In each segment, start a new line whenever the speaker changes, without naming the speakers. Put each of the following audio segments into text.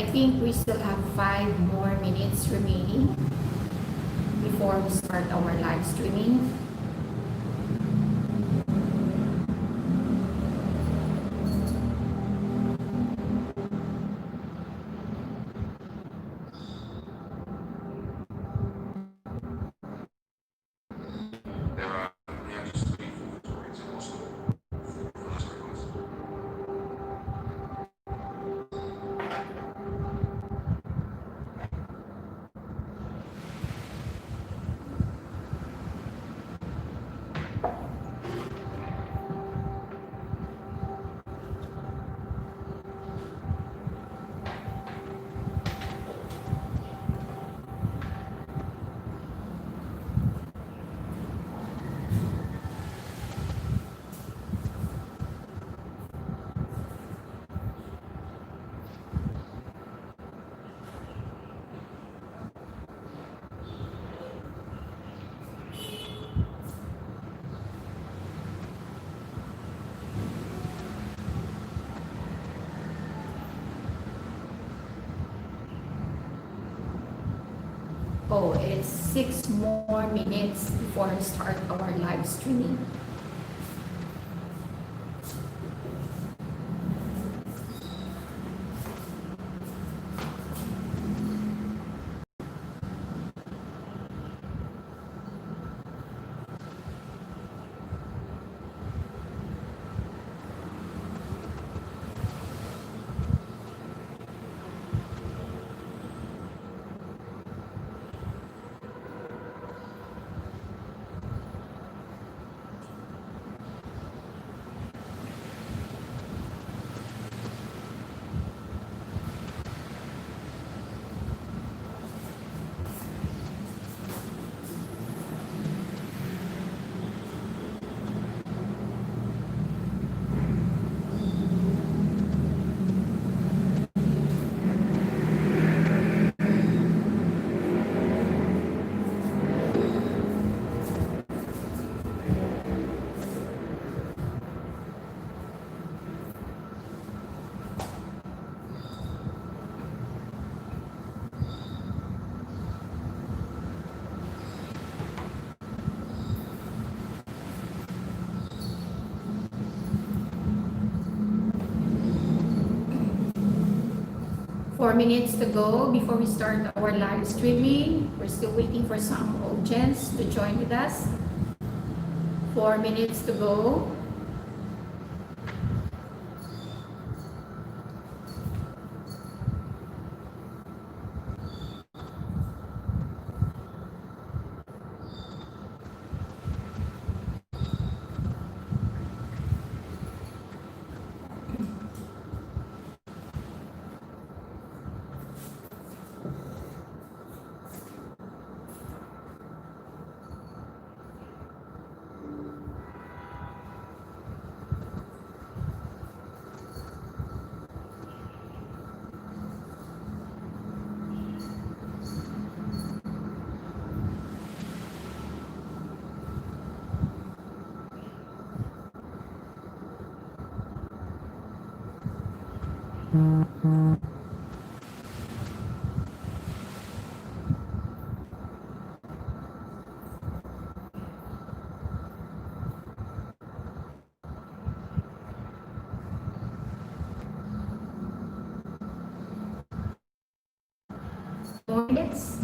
think we still have 5 more minutes remaining before we start our live streaming. Oh, it's 6 more minutes before we start our live streaming. Four minutes to go before we start our live streaming. We're still waiting for some audience to join with us. 4 minutes to go. Minutes.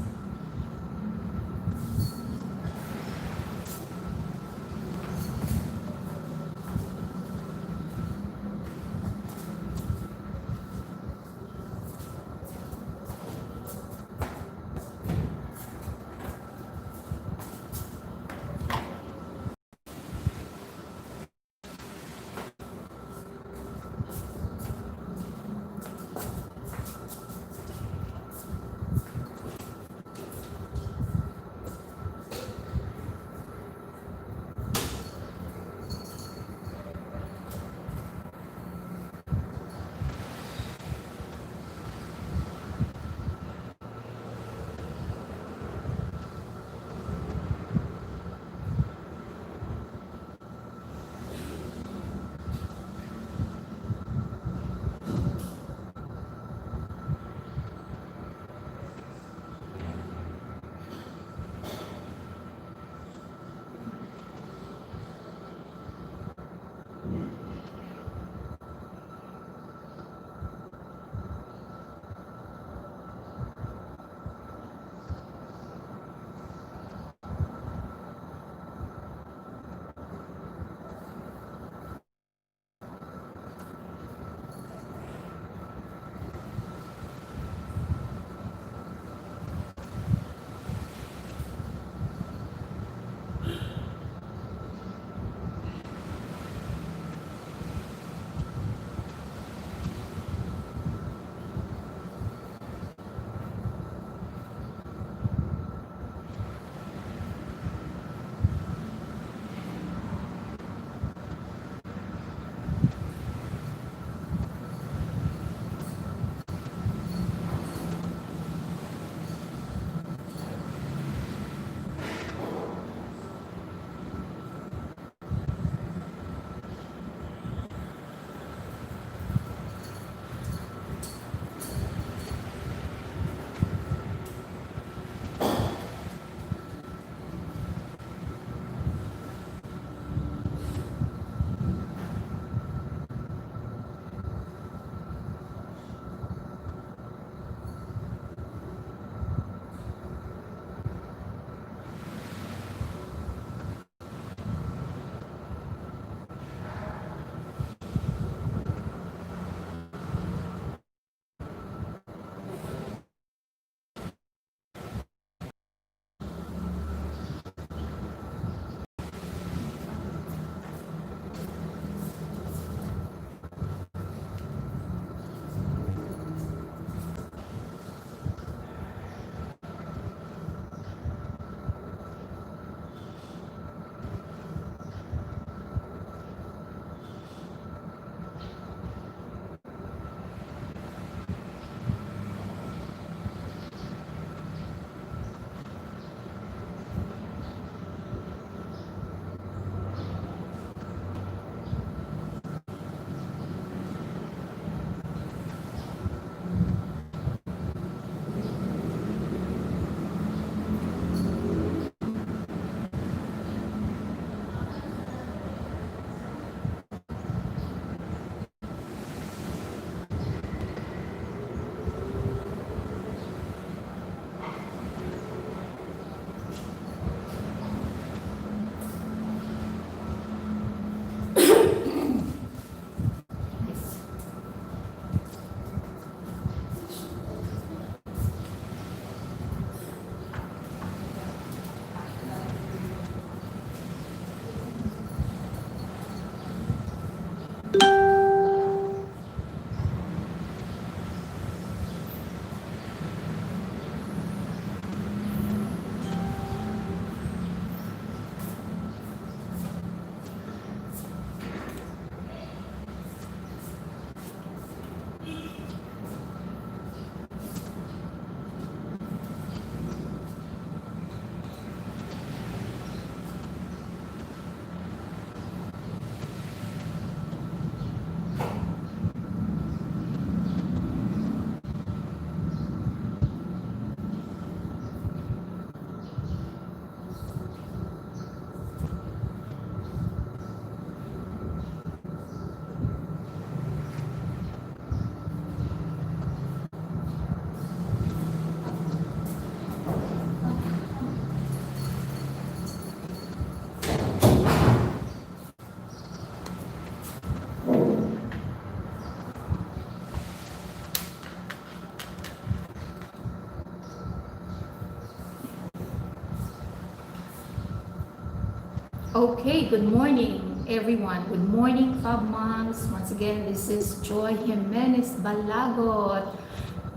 Okay, good morning everyone. Good morning Fabmoms. Once again, this is Jimenez Balagot,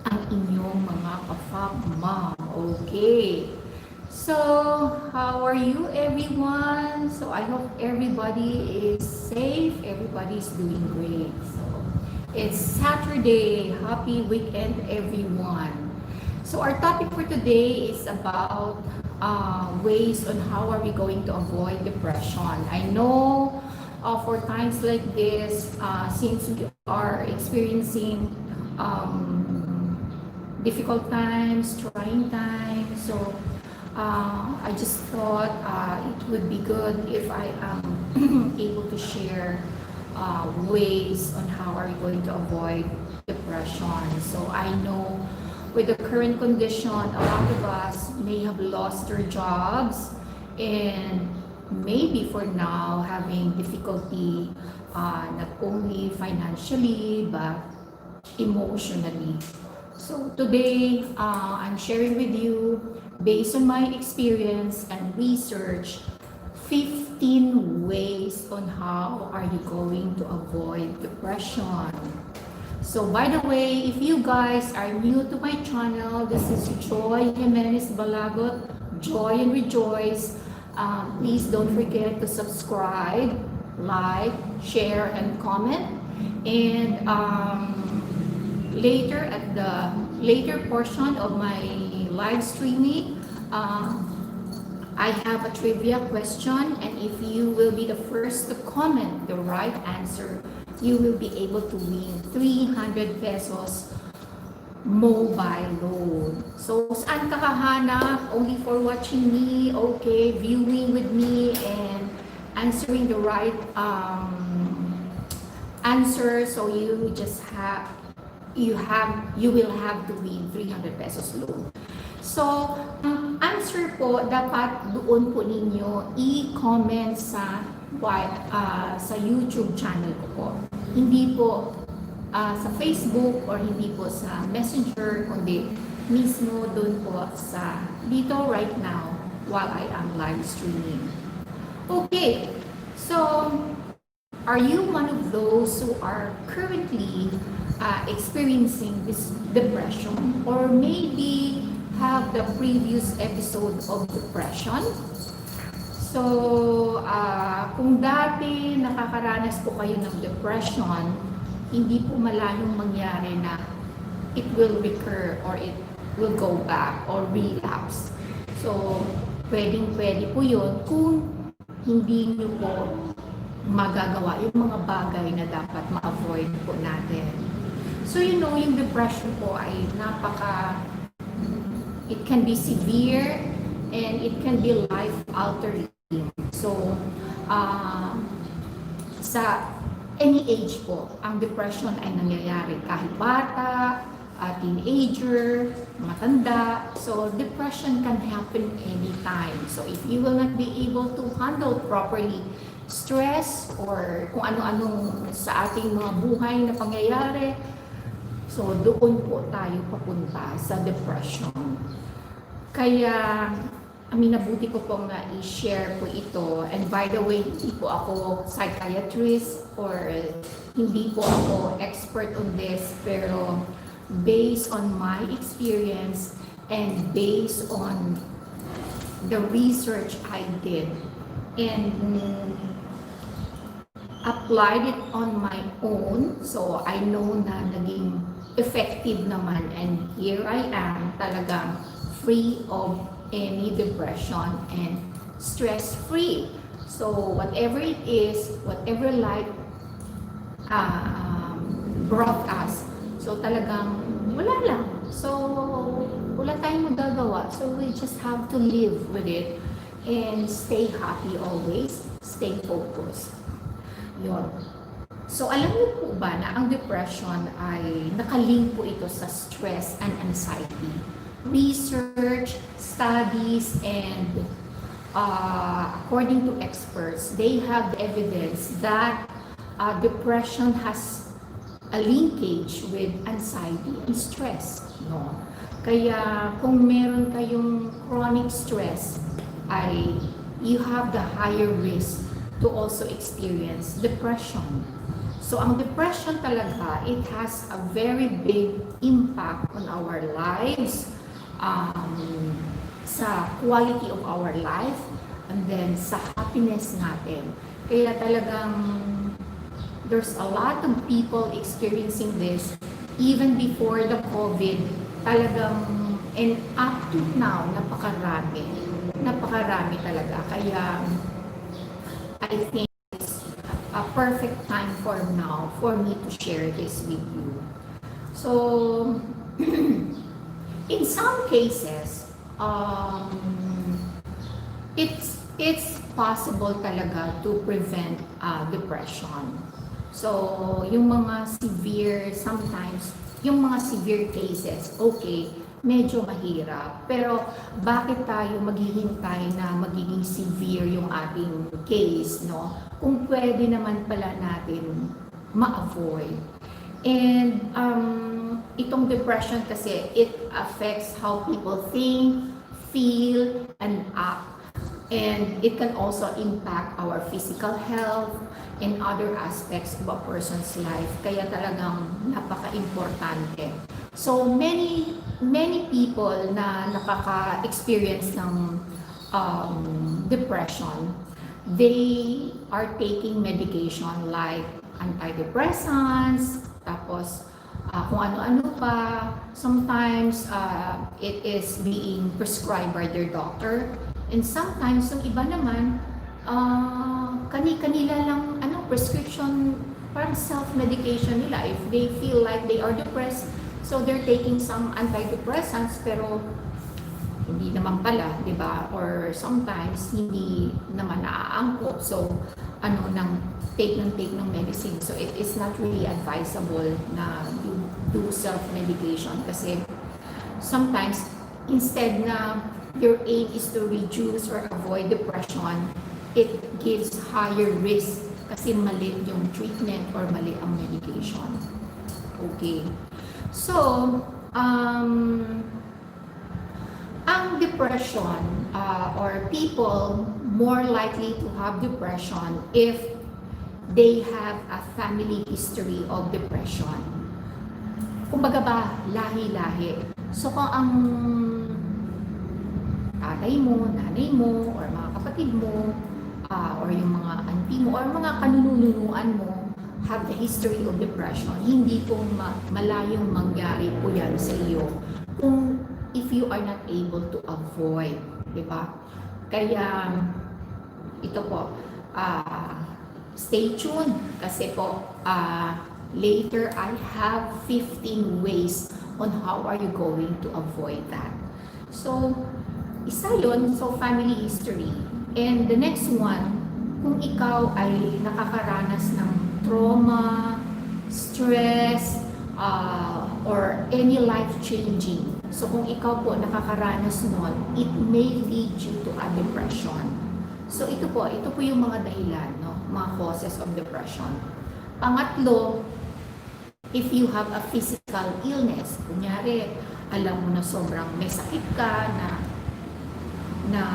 ang inyong mga ka-Fabmom. Okay. So, how are you everyone? So, I hope everybody is safe. Everybody is doing great. So, it's Saturday. Happy weekend everyone. So, our topic for today is about ways on how are we going to avoid depression. I know for times like this, since we are experiencing difficult times, trying times, so I just thought it would be good if I am able to share ways on how are we going to avoid depression. So I know with the current condition, a lot of us may have lost their jobs and maybe for now having difficulty not only financially but emotionally. So today, I'm sharing with you, based on my experience and research, 15 ways on how are you going to avoid depression. So by the way, if you guys are new to my channel, this is Jimenez Balagot, Joy and Rejoice. Please don't forget to subscribe, like, share, and comment. And later at the later portion of my live streaming, I have a trivia question, and if you will be the first to comment the right answer, you will be able to win 300 pesos mobile loan. So, saan ka kahanap? Only for watching me, okay, viewing with me, and answering the right answer. So, you will have to win 300 pesos loan. So, ang answer po, dapat doon po ninyo i-comment sa YouTube channel ko po. Hindi po sa Facebook or hindi po sa Messenger, kundi mismo doon po sa dito right now while I am live streaming. Okay, so are you one of those who are currently experiencing this depression or maybe have the previous episode of depression? So, kung dati nakakaranas po kayo ng depression, hindi po malayong mangyari na it will recur or it will go back or relapse. So, pwedeng-pwede po yun kung hindi nyo po magagawa yung mga bagay na dapat ma-avoid po natin. So, yung depression po ay it can be severe and it can be life-altering. So, sa any age po, ang depression ay nangyayari kahit bata, teenager, matanda. So, depression can happen anytime. So, if you will not be able to handle properly stress or kung ano-anong sa ating mga buhay na pangyayari, so doon po tayo papunta sa depression. Kaya, minabuti ko pong i-share po ito. And by the way, hindi po ako psychiatrist or hindi po ako expert on this, pero based on my experience and based on the research I did and applied it on my own, so I know na naging effective naman, and here I am talagang free of any depression and stress-free. So whatever it is, whatever life brought us, so talagang wala lang. So wala tayong magagawa. So we just have to live with it and stay happy always, stay focused. Yun. So alam niyo po ba na ang depression ay nakalink po ito sa stress and anxiety? Research, studies, and according to experts, they have evidence that depression has a linkage with anxiety and stress. Kaya kung meron kayong chronic stress, ay you have the higher risk to also experience depression. So ang depression talaga, it has a very big impact on our lives, sa quality of our life, and then sa happiness natin. Kaya talagang there's a lot of people experiencing this even before the COVID. Talagang, and up to now, napakarami talaga. Kaya I think it's a perfect time for now for me to share this with you. So in some cases, it's possible talaga to prevent depression. So yung mga severe cases, okay, medyo mahirap. Pero bakit tayo maghihintay na magiging severe yung ating case, no? Kung pwede naman pala natin ma-avoid. And itong depression kasi, it affects how people think, feel, and act. And it can also impact our physical health and other aspects of a person's life. Kaya talagang napaka-importante. So many people na nakaka-experience ng depression, they are taking medication like antidepressants, tapos kung ano-ano pa. Sometimes it is being prescribed by their doctor, and sometimes yung iba naman kanila lang prescription, parang self-medication nila. If they feel like they are depressed, so they're taking some antidepressants, pero hindi naman pala, di ba? Or sometimes hindi naman naaangkop. So take ng medicine. So it is not really advisable na you do self-medication, kasi sometimes instead na your aim is to reduce or avoid depression, it gives higher risk kasi mali yung treatment or mali ang medication. Okay. So, ang depression, or people more likely to have depression if they have a family history of depression. Kumbaga ba, lahi-lahi. So, kung ang tatay mo, nanay mo, or mga kapatid mo, or yung mga auntie mo, or mga kanununuan mo have the history of depression, hindi po malayong mangyari po yan sa iyo kung if you are not able to avoid, di ba? Kaya ito po, stay tuned kasi po later I have 15 ways on how are you going to avoid that. So isa yun, so family history. And the next one, kung ikaw ay nakakaranas ng trauma, stress, or any life-changing. So kung ikaw po nakakaranas nun, it may lead you to a depression. So ito po yung mga dahilan, no? Mga causes of depression. Pangatlo, if you have a physical illness, kunyari, alam mo na sobrang may sakit ka na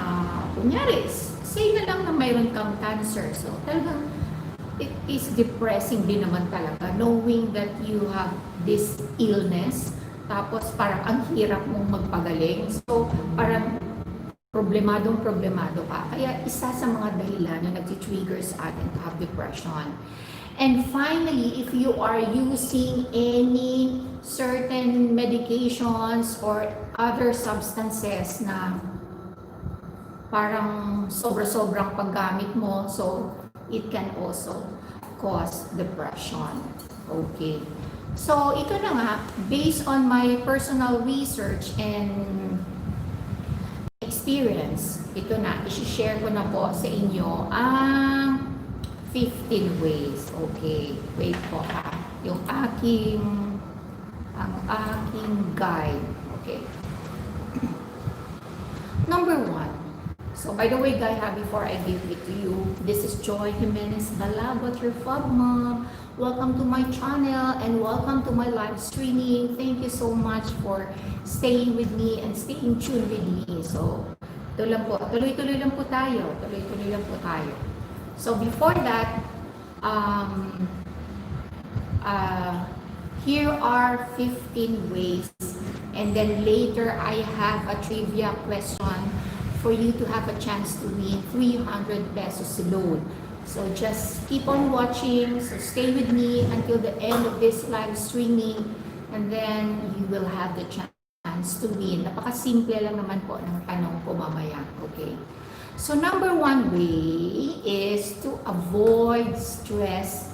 kunyari, say na lang na mayroon kang cancer. So talagang it is depressing din naman talaga knowing that you have this illness, tapos parang ang hirap mong magpagaling. So parang problemado ka. Kaya isa sa mga dahilan na nag-trigger sa atin to have depression. And finally, if you are using any certain medications or other substances na parang sobra-sobrang paggamit mo, so it can also cause depression. Okay. So ito na nga, based on my personal research and experience, ito na, i-share ko na po sa inyo ang 15 ways. Okay, wait po ha. Yung aking guide. Okay. Number 1. So by the way, guys, before I give it to you, this is Jimenez, Balagot, your Fabmom. Welcome to my channel and welcome to my live streaming. Thank you so much for staying with me and staying tuned with me. So Ito lang po, tuloy-tuloy lang po tayo. Tuloy-tuloy lang po tayo. So before that, um, here are 15 ways. And then later, I have a trivia question for you to have a chance to win 300 pesos loan. So just keep on watching. So stay with me until the end of this live streaming. And then you will have the chance to win. Napakasimple lang naman po ng tanong ko mamaya. Okay. So number one way is to avoid stress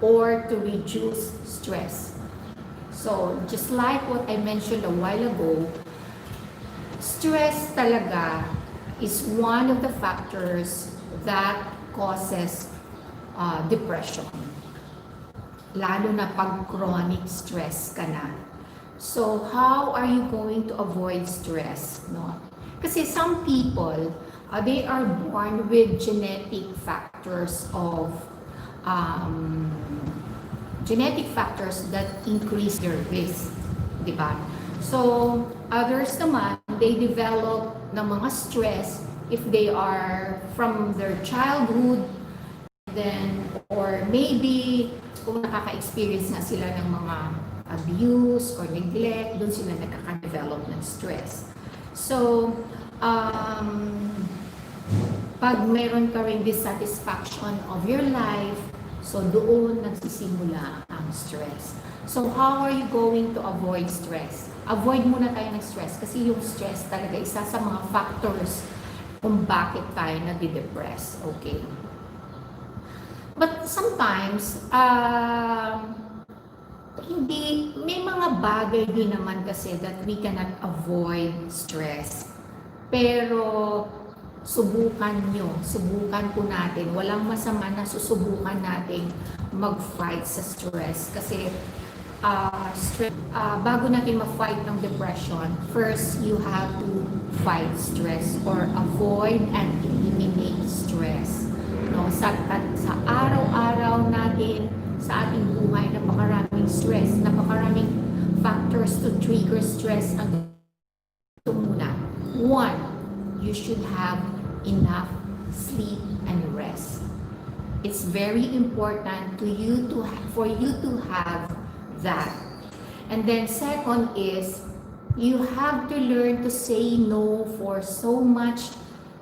or to reduce stress. So just like what I mentioned a while ago, stress talaga is one of the factors that causes depression. Lalo na pag chronic stress ka na. So how are you going to avoid stress? No? Kasi some people, they are born with genetic factors that increase their risk, di ba? So others naman, they develop ng mga stress if they are from their childhood, then or maybe kung nakaka-experience na sila ng mga abuse or neglect, doon sila nakaka-develop ng stress. So pag meron ka ring dissatisfaction of your life, so doon nagsisimula ang stress. So how are you going to avoid stress? Avoid muna tayo ng stress kasi yung stress talaga isa sa mga factors kung bakit tayo nadidepress. Okay. But sometimes, may mga bagay din naman kasi that we cannot avoid stress. Pero subukan po natin. Walang masama na susubukan natin mag-fight sa stress. Kasi bago natin ma-fight ng depression, first you have to fight stress or avoid and eliminate stress. No, sa araw-araw natin, sa ating buhay, napakaraming stress, napakaraming factors to trigger stress. Ito muna. One, you should have enough sleep and rest. It's very important for you to have that. And then second is, you have to learn to say no for so much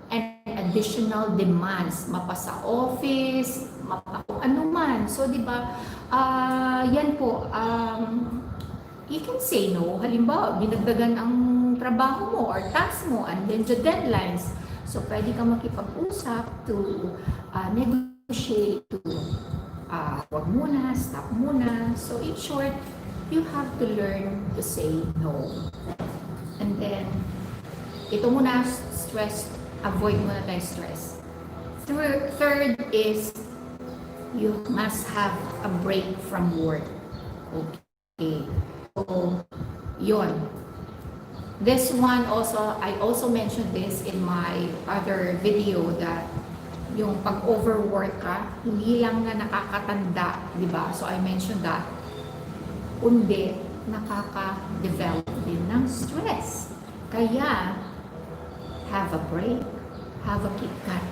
and additional demands, mapa sa office, mapa kung ano man. So, di ba, yan po, you can say no. Halimbawa, dinagdagan ang trabaho mo or task mo and then the deadlines. So, pwede ka makipag-usap to negotiate to wag muna, stop muna. So, in short, you have to learn to say no. And then, ito muna, stress, avoid muna tayo stress. Third is, you must have a break from work. Okay. So, yun. This one also, I also mentioned this in my other video that yung pag-overwork ka, hindi lang na nakakatanda, di ba? So, I mentioned that. Kundi, nakaka-develop din ng stress. Kaya, have a break, have a Kit Kat.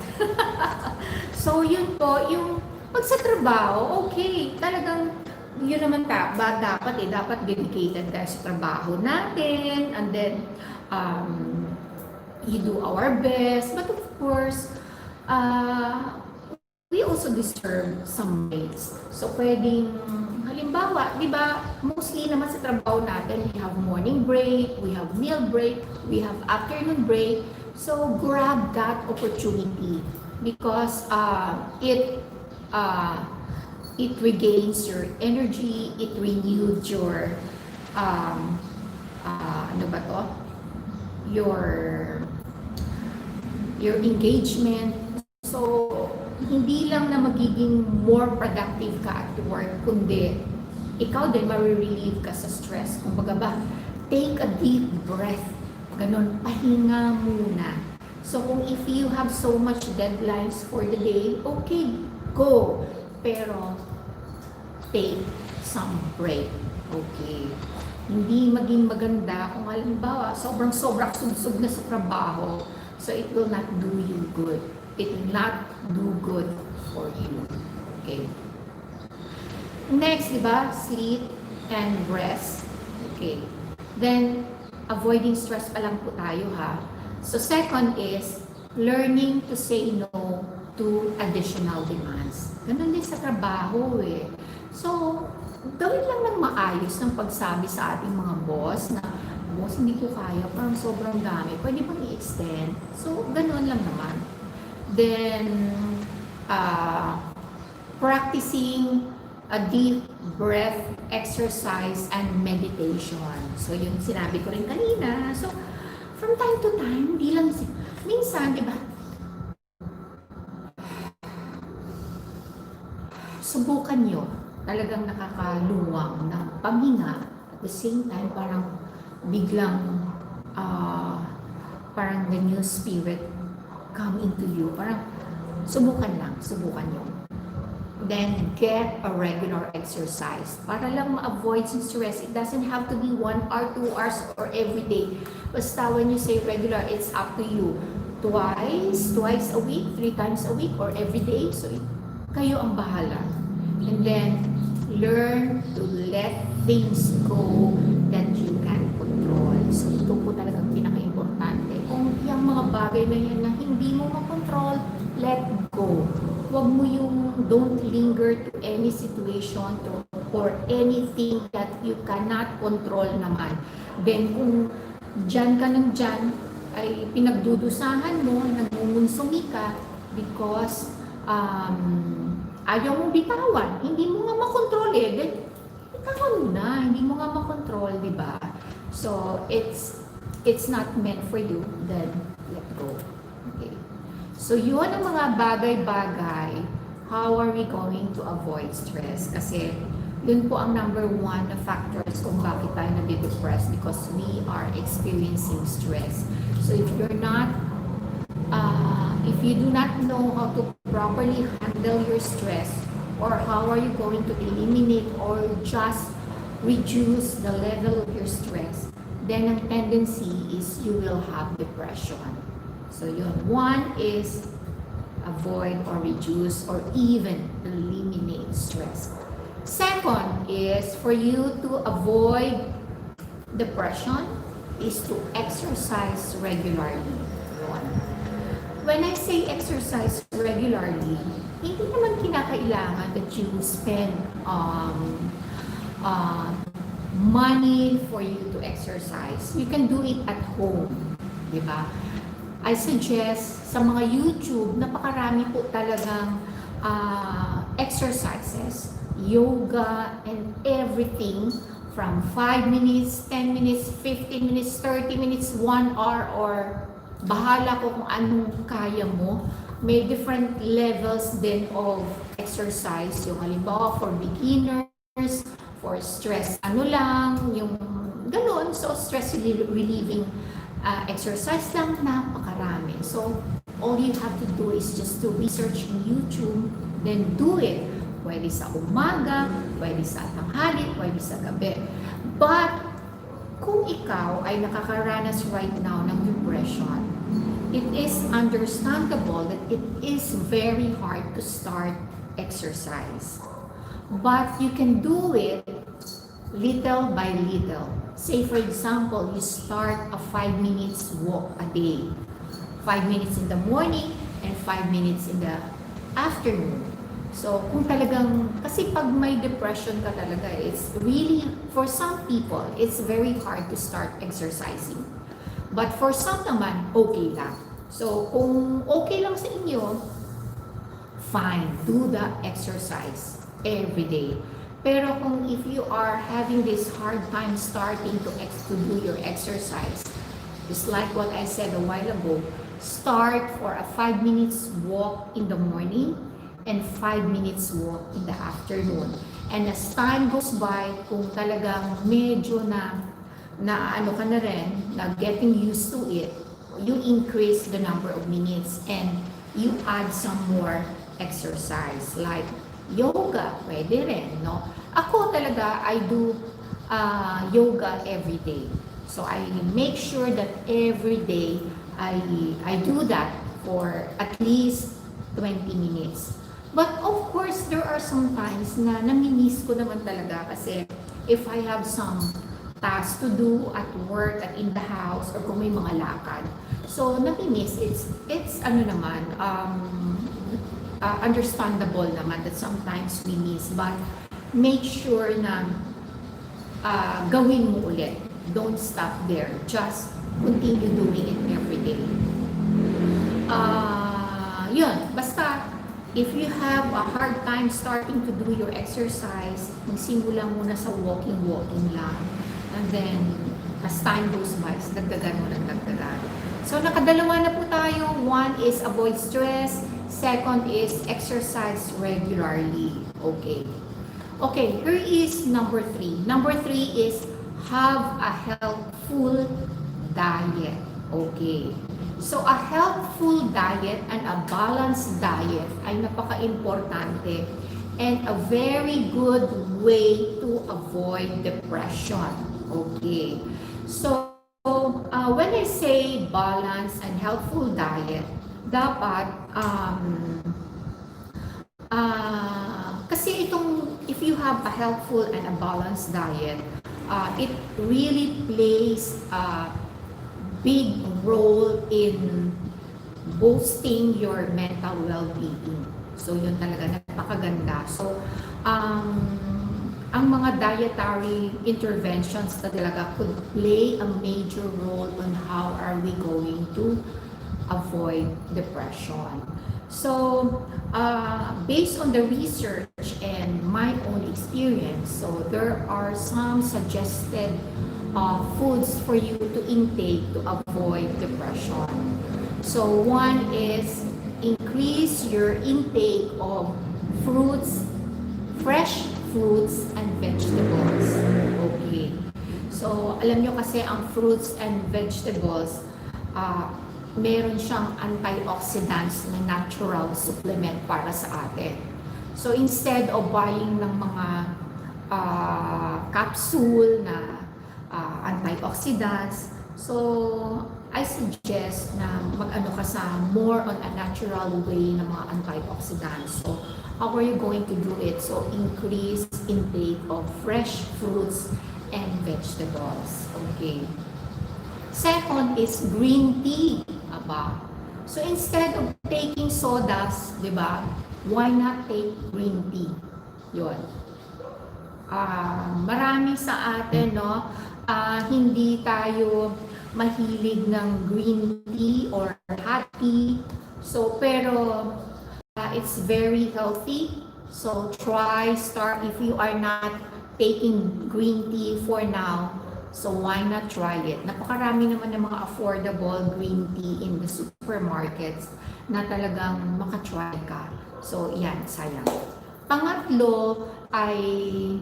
So, yun po, yung pag sa trabaho, okay, talagang yun naman dapat dedicated tayo sa trabaho natin, and then you do our best, but of course, we also deserve some breaks. So, pwedeng, halimbawa, di ba, mostly naman sa trabaho natin, we have morning break, we have meal break, we have afternoon break. So, grab that opportunity because it regains your energy, it renews your, your engagement. So, hindi lang na magiging more productive ka at work, kundi ikaw din ma-relieve ka sa stress. Kumbaga ba, take a deep breath. Ganon, pahinga muna. So, kung if you have so much deadlines for the day, okay, go. Pero, take some break. Okay. Hindi maging maganda kung halimbawa, sobrang sugsug na sa trabaho. So it will not do you good. It will not do good for you. Okay. Next, di ba? Sleep and rest. Okay. Then, avoiding stress pa lang po tayo ha. So second is, learning to say no to additional demands. Ganun din sa trabaho eh. So, gawin lang ng maayos ng pagsabi sa ating mga boss na, boss, hindi ko kaya, parang sobrang dami. Pwede bang i-extend? So, ganun lang naman. Then, practicing a deep breath exercise and meditation. So, yung sinabi ko rin kanina. So, from time to time, hindi lang, minsan, di ba, subukan nyo, talagang nakakaluwang ng paghinga. At the same time, parang biglang, parang the new spirit come into you. Parang subukan nyo. Then, get a regular exercise. Para lang ma-avoid some stress. It doesn't have to be 1 hour, 2 hours, or every day. Basta when you say regular, it's up to you. Twice a week, 3 times a week, or every day. So, kayo ang bahala. And then, learn to let things go that you can control. So, ito po talagang pinaka-importante. Kung yung mga bagay na yan na hindi mo makontrol, let go. Huwag mo yung don't linger to any situation or anything that you cannot control naman. Then, kung dyan ka ng dyan, ay pinagdudusahan mo, nagmumunsumi ka because ayaw mong bitawan, hindi mo nga makontrol eh, then bitawan mo na, hindi mo nga makontrol, di ba? So, it's not meant for you, then let go. Okay. So, yun ang mga bagay-bagay, how are we going to avoid stress? Kasi, yun po ang number 1 na factors kung bakit tayo nade-depress because we are experiencing stress. So, if you do not know how to properly handle your stress, or how are you going to eliminate or just reduce the level of your stress, then ang tendency is you will have depression. So yun, 1 is avoid or reduce or even eliminate stress. Second is for you to avoid depression is to exercise regularly. When I say exercise regularly, hindi naman kinakailangan that you spend money for you to exercise. You can do it at home, di ba? I suggest sa mga YouTube, napakarami po talagang exercises, yoga, and everything from 5 minutes, 10 minutes, 15 minutes, 30 minutes, 1 hour, or bahala ko kung anong kaya mo. May different levels din of exercise. Yung halimbawa for beginners, for stress, yung gano'n. So, stress relieving exercise lang, napakarami. So, all you have to do is just to research in YouTube, then do it. Pwede sa umaga, pwede sa tanghali, pwede sa gabi. But, kung ikaw ay nakakaranas right now ng depression, it is understandable that it is very hard to start exercise. But you can do it little by little. Say for example, you start a 5 minutes walk a day. 5 minutes in the morning and 5 minutes in the afternoon. So kung talagang, kasi pag may depression ka talaga, it's really, for some people, it's very hard to start exercising. But for some naman, okay lang. So, kung okay lang sa inyo, fine, do the exercise every day. Pero kung if you are having this hard time starting to do your exercise, just like what I said a while ago, start for a 5 minutes walk in the morning and 5 minutes walk in the afternoon. And as time goes by, kung talagang medyo na ano ka na rin, na getting used to it, you increase the number of minutes and you add some more exercise like yoga, pwede rin, no? Ako talaga, I do yoga every day. So I make sure that every day I, I do that for at least 20 minutes. But of course, there are some times na namimiss ko naman talaga kasi if I have some tasks to do at work, at in the house, or kung may mga lakad. So, namimiss. It's ano naman, understandable naman that sometimes we miss. But make sure na gawin mo ulit. Don't stop there. Just continue doing it every day. Yun, basta if you have a hard time starting to do your exercise, magsimula muna sa walking lang. And then, as time goes by, dagdagan mo ng dagdagan. So, nakadalawa na po tayo. One is avoid stress. Second is exercise regularly. Okay. Okay, here is number 3. Number 3 is have a healthful diet. Okay. So, a healthful diet and a balanced diet ay napaka-importante and a very good way to avoid depression. Okay. So, when I say balanced and healthful diet, dapat, kasi if you have a healthful and a balanced diet, it really plays a big role in boosting your mental well-being. So, yun talaga, napakaganda. So, ang mga dietary interventions na talaga could play a major role on how are we going to avoid depression. So, based on the research and my own experience, so there are some suggested foods for you to intake to avoid depression. So, one is increase your intake of fruits, fresh fruits and vegetables. Okay. So, alam nyo kasi ang fruits and vegetables, meron siyang antioxidants na natural supplement para sa atin. So, instead of buying ng mga capsule na antioxidants, so, I suggest na mag-ano ka sa more on a natural way ng mga antioxidants. So, how are you going to do it? So, increase intake of fresh fruits and vegetables. Okay. Second is green tea. Aba. So, instead of taking sodas, di ba, why not take green tea? Yun. Marami sa atin, no, hindi tayo mahilig ng green tea or hot tea. So, pero it's very healthy. So, start if you are not taking green tea for now. So, why not try it? Napakarami naman ng mga affordable green tea in the supermarkets na talagang makatry ka. So, yan, sayang. Pangatlo ay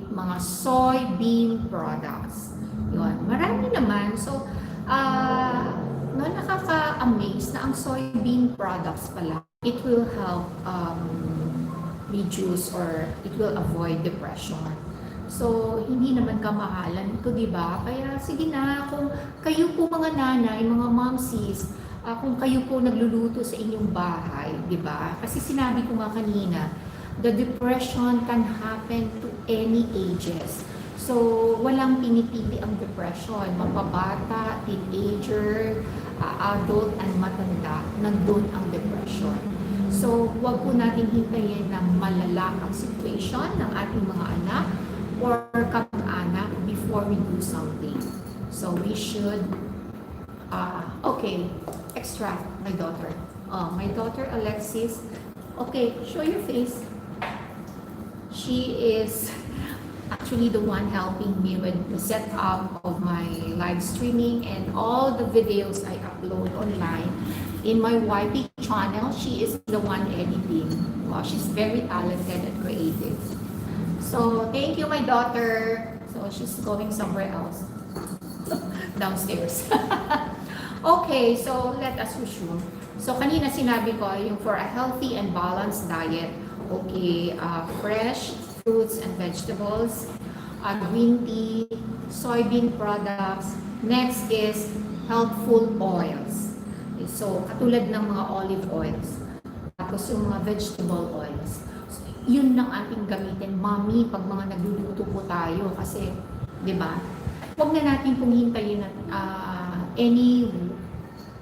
mga soybean products. Yun, marami naman. So, nakaka-amaze na ang soybean products pala, it will help reduce or it will avoid depression. So, hindi naman kamahalan ito, di ba? Kaya, sige na, kung kayo po mga nanay, mga momsies, kung kayo po nagluluto sa inyong bahay, di ba? Kasi sinabi ko nga kanina, the depression can happen to any ages. So, walang pinipili ang depression. Mapabata, teenager, adult, and matanda, nandun ang depression. So, huwag po natin hintayin na malala ang situation ng ating mga anak or kamag-anak before we do something. So, we should, okay, extract my daughter. My daughter, Alexis, okay, show your face. She is actually the one helping me with the setup of my live streaming and all the videos I upload online in my YP channel. She is the one editing. Wow, she's very talented and creative. So, thank you, my daughter. So, she's going somewhere else. Downstairs. Okay, so let us resume. So, kanina sinabi ko, yung for a healthy and balanced diet, okay, fresh fruits and vegetables, green tea, soybean products. Next is healthful oils. So, katulad ng mga olive oils, tapos yung mga vegetable oils, yun lang ating gamitin, mommy, pag mga nagluluto po tayo. Kasi, di ba, huwag na natin pong hintayin na any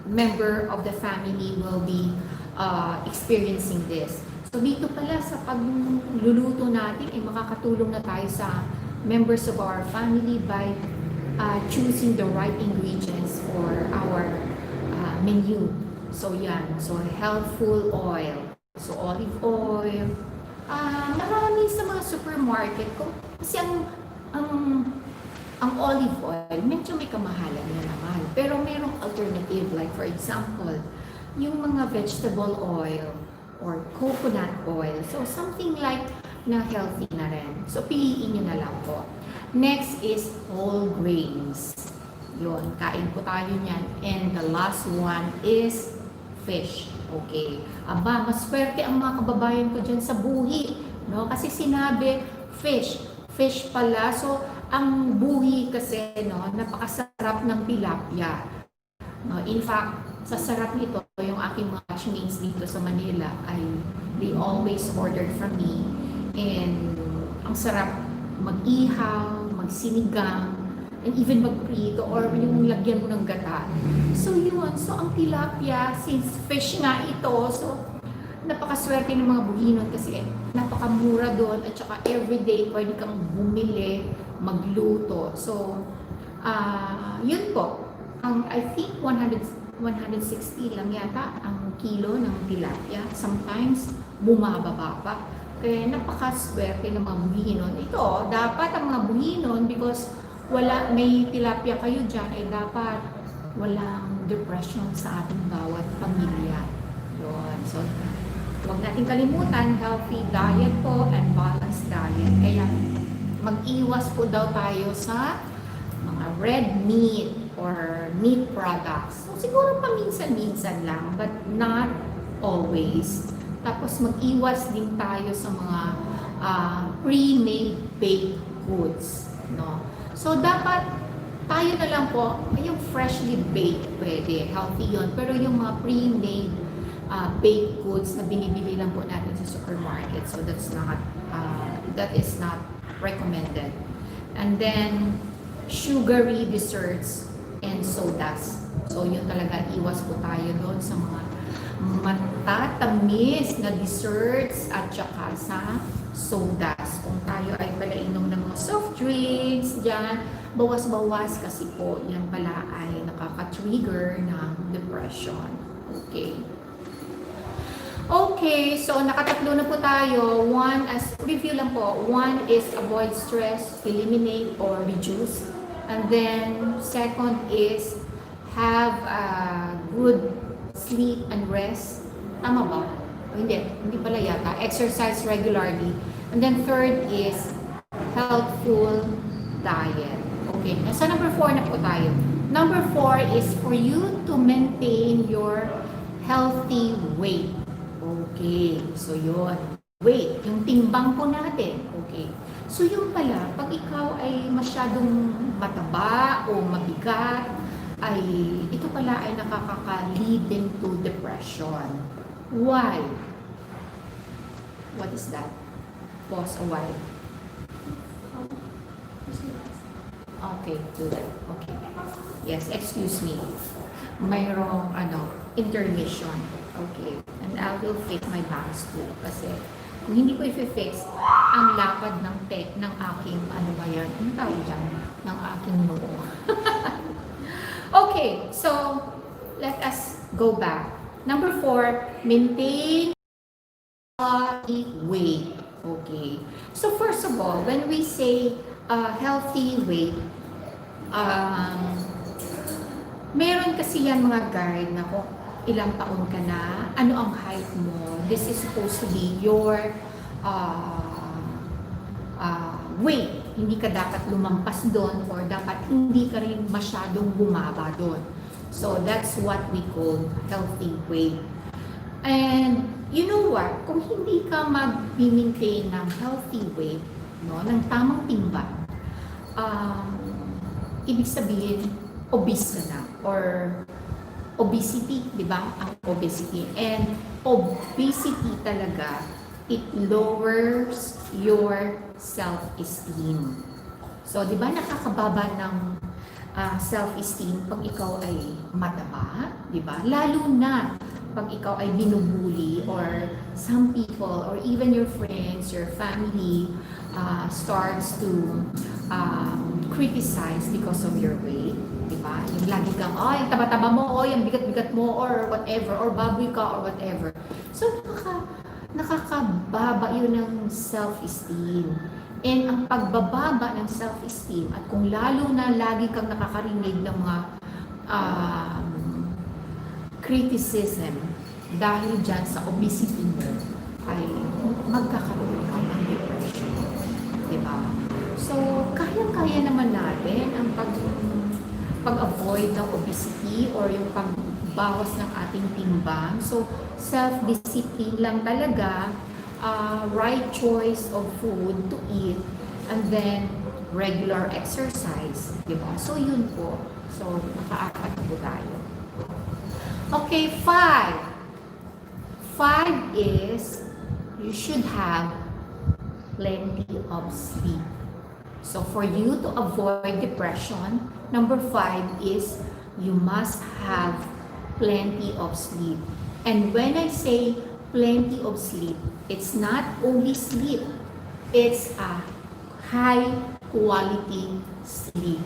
member of the family will be experiencing this. So, dito pala sa pagluluto natin, ay makakatulong na tayo sa members of our family by choosing the right ingredients for our menu. So, yan. So, healthful oil. So, olive oil. Marami sa mga supermarket ko. Kasi ang olive oil, medyo may kamahalan na naman. Pero merong alternative. Like, for example, yung mga vegetable oil or coconut oil. So, something like na healthy na rin. So, piliin nyo na lang po. Next is whole grains. Yun, kain po tayo niyan. And the last one is fish. Okay. Aba, maswerte ang mga kababayan ko dyan sa buhi. No? Kasi sinabi, fish. Fish pala. So, ang buhi kasi, no, napakasarap ng tilapia. No? In fact, sa sarap nito, yung aking mga batchmates dito sa Manila ay they always ordered from me. And ang sarap mag-ihaw, magsinigang, and even magprito or yung lagyan mo ng gata. So yun, so ang tilapia, since fish nga ito, so napakaswerte ng mga buhinon kasi napakamura doon at saka everyday pwede kang bumili, magluto. So, yun po. I think 160 lang yata ang kilo ng tilapia. Sometimes, bumababa pa. Kaya napakaswerte ng mga buhinon. Ito, dapat ang mga buhinon because may tilapia kayo dyan, ay dapat walang depression sa ating bawat pamilya. Yun. So, huwag natin kalimutan, healthy diet po and balanced diet. Kaya, mag-iwas po daw tayo sa mga red meat or meat products. So, siguro paminsan-minsan lang, but not always. Tapos, mag-iwas din tayo sa mga pre-made baked goods. No? So, dapat tayo na lang po, yung freshly baked, pwede, healthy yun. Pero yung mga pre-made baked goods na binibili lang po natin sa supermarket, so that is not recommended. And then, sugary desserts and sodas. So, yun talaga, iwas po tayo doon sa mga matatamis na desserts at saka sa sodas. Kung tayo ay palainom ng mga soft drinks, dyan, bawas-bawas kasi po, yan pala ay nakaka-trigger ng depression. Okay. Okay, so nakatatlo na po tayo. One, as review lang po, one is avoid stress, eliminate or reduce. And then, second is have a good sleep and rest. Tama ba? O, hindi pala yata. Exercise regularly. And then third is healthful diet. Okay, so number 4 na po tayo. Number 4 is for you to maintain your healthy weight. Okay, so yun. Weight, yung timbang po natin. Okay. So yun pala, pag ikaw ay masyadong mataba o mabigat, ay ito pala ay nakaka-lead into depression. Why? What is that? Pause a while. Okay, do that. Okay. Yes, excuse me. Mayroong intermission. Okay. And I will fix my bangs too. Kasi kung hindi ko i-fix, ang lapad ng aking, ang tawag dyan, ng aking noo. Okay, so let us go back. Number 4, maintain healthy weight. Okay. So first of all, when we say healthy weight, meron kasi yan mga guide na kung ilang taon ka na, ano ang height mo. This is supposed to be your weight. Hindi ka dapat lumampas doon or dapat hindi ka rin masyadong bumaba doon. So that's what we call healthy weight. And you know what? Kung hindi ka mag-maintain ng healthy weight, no, ng tamang timbang, ibig sabihin, obese ka na or obesity, di ba? Ang obesity. And obesity talaga, it lowers your self-esteem. So, di ba nakakababa ng self-esteem pag ikaw ay mataba, di ba? Lalo na pag ikaw ay binubuli or some people or even your friends, your family starts to criticize because of your weight, di ba? Yung lagi kang, ay, taba-taba mo, o yung bigat-bigat mo, or whatever, or baboy ka, or whatever. So, nakakababa yun ng self-esteem. And ang pagbababa ng self-esteem, at kung lalo na lagi kang nakakarinig ng mga criticism dahil dyan sa obesity mo, ay magkakaroon ka ng depression. Diba? So, kaya-kaya naman natin ang pag-avoid ng obesity or yung pagbawas ng ating timbang. So, self-discipline lang talaga, right choice of food to eat, and then regular exercise. Diba? So, yun po. So, nakaapat po tayo. Okay, 5. 5 is you should have plenty of sleep. So for you to avoid depression, number 5 is you must have plenty of sleep. And when I say plenty of sleep, it's not only sleep, it's a high quality sleep.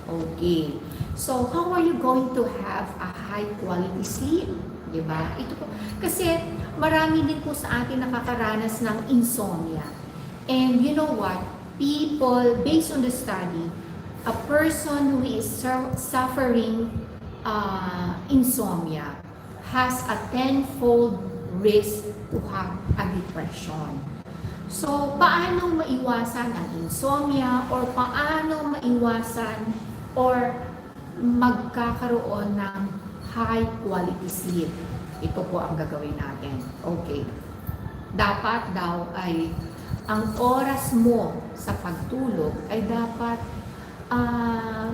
Okay. So how are you going to have a high quality sleep? Diba? Ito po. Kasi marami din po sa atin nakakaranas ng insomnia. And you know what? People, based on the study, a person who is suffering insomnia has a 10-fold risk to have a depression. So, paano maiwasan ang insomnia or paano maiwasan or magkakaroon ng high quality sleep? Ito po ang gagawin natin. Okay. Dapat daw ay ang oras mo sa pagtulog ay dapat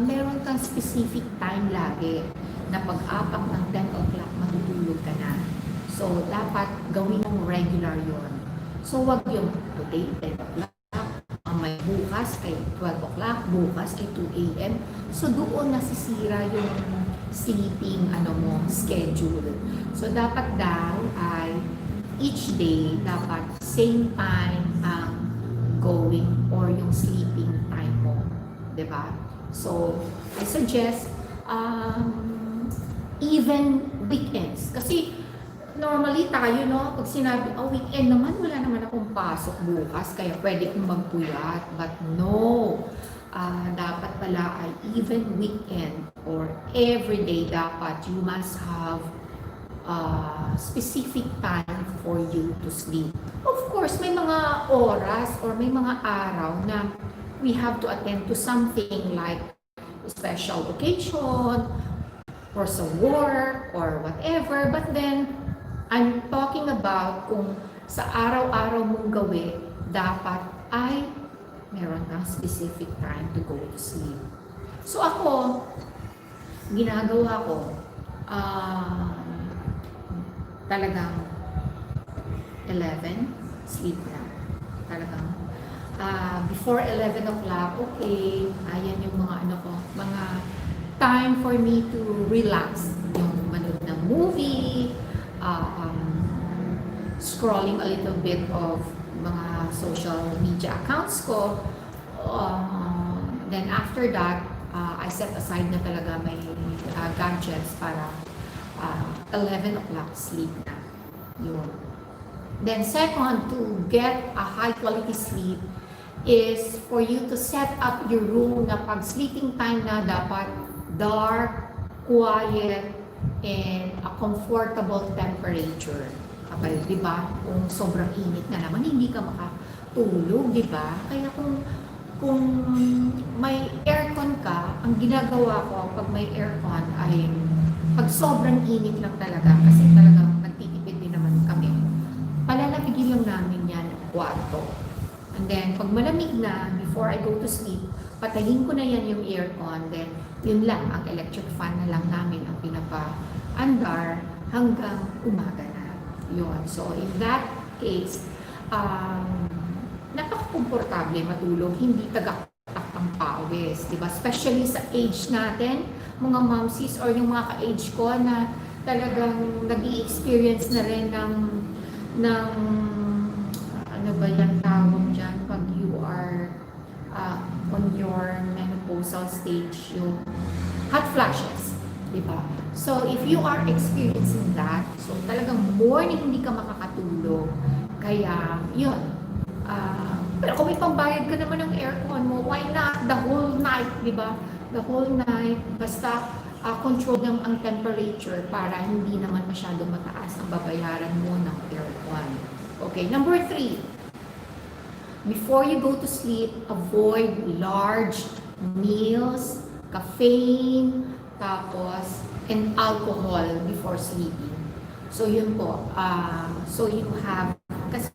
meron kang specific time lagi na pag-apak ng 10 o'clock matutulog ka na. So, dapat gawin mong regular yon. So, wag yung today 10 o'clock, may bukas ay 12 o'clock, bukas ay 2 a.m. So, doon nasisira yung sleeping schedule. So, dapat daw ay each day, dapat same time ang going or yung sleeping time mo. Diba? So, I suggest even weekends. Kasi, normally tayo, no? Pag sinabi, weekend naman, wala naman akong pasok bukas, kaya pwede kong magpuyat. But no, dapat pala ay even weekend or every day dapat you must have specific time for you to sleep. Of course, may mga oras or may mga araw na we have to attend to something like special occasion or sa work or whatever. But then, I'm talking about kung sa araw-araw mong gawin, dapat ay meron kang specific time to go to sleep. So ako, ginagawa ko, talagang 11, sleep na. Talagang before 11 o'clock, okay, ayan yung mga mga time for me to relax. Yung manood ng movie, scrolling a little bit of mga social media accounts ko. Then after that, I set aside na talaga may gadgets para 11 o'clock sleep na. Yun. Then second, to get a high quality sleep is for you to set up your room na pag sleeping time na dapat dark, quiet, and a comfortable temperature. Kapag, di ba, kung sobrang init na naman, hindi ka makatulog, di ba? Kaya kung may aircon ka, ang ginagawa ko pag may aircon ay pag sobrang init lang talaga, kasi talagang nagtitipid din naman kami, palalapigin lang namin yan kwarto. And then, pag malamig na, before I go to sleep, patayin ko na yan yung aircon, then yun lang, ang electric fan na lang namin ang andar hanggang umaga na. Yun. So, in that case, napaka-komportable matulog, hindi tagaktak ang pawis, di ba? Especially sa age natin, mga momsies or yung mga ka-age ko na talagang nag-i-experience na rin ng ano ba yan tawag dyan pag you are on your menopausal stage, yung hot flashes, di ba? So, if you are experiencing that, so talagang morning hindi ka makakatulog, kaya yun. Pero kung may pambayad ka naman ng aircon mo, why not the whole night, di ba? The whole night, basta control ng ang temperature para hindi naman masyado mataas ang babayaran mo ng aircon. Okay, number 3. Before you go to sleep, avoid large meals, caffeine, tapos, and alcohol before sleeping. So, yun po. So, you have, kasi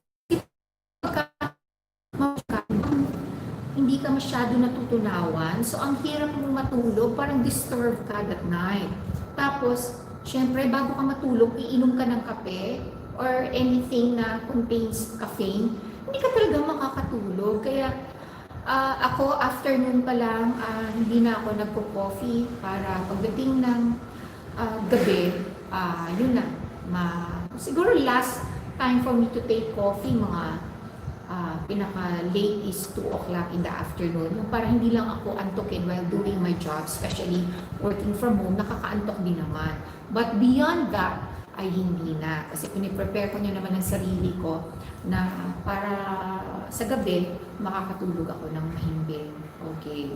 hindi ka masyado natutunawan. So, ang hirap mong matulog, parang disturb ka that night. Tapos, syempre, bago ka matulog, iinom ka ng kape or anything na contains caffeine, hindi ka talaga makakatulog. Kaya, ako, afternoon pa lang, hindi na ako nagpo-coffee para pagdating ng gabi, yun na. Siguro last time for me to take coffee, mga pinaka-late is 2 o'clock in the afternoon. Yung para hindi lang ako antokin while doing my job, especially working from home, nakakaantok din naman. But beyond that, ay hindi na. Kasi piniprepare ko niya naman ang sarili ko na para sa gabi, makakatulog ako ng mahimbing. Okay.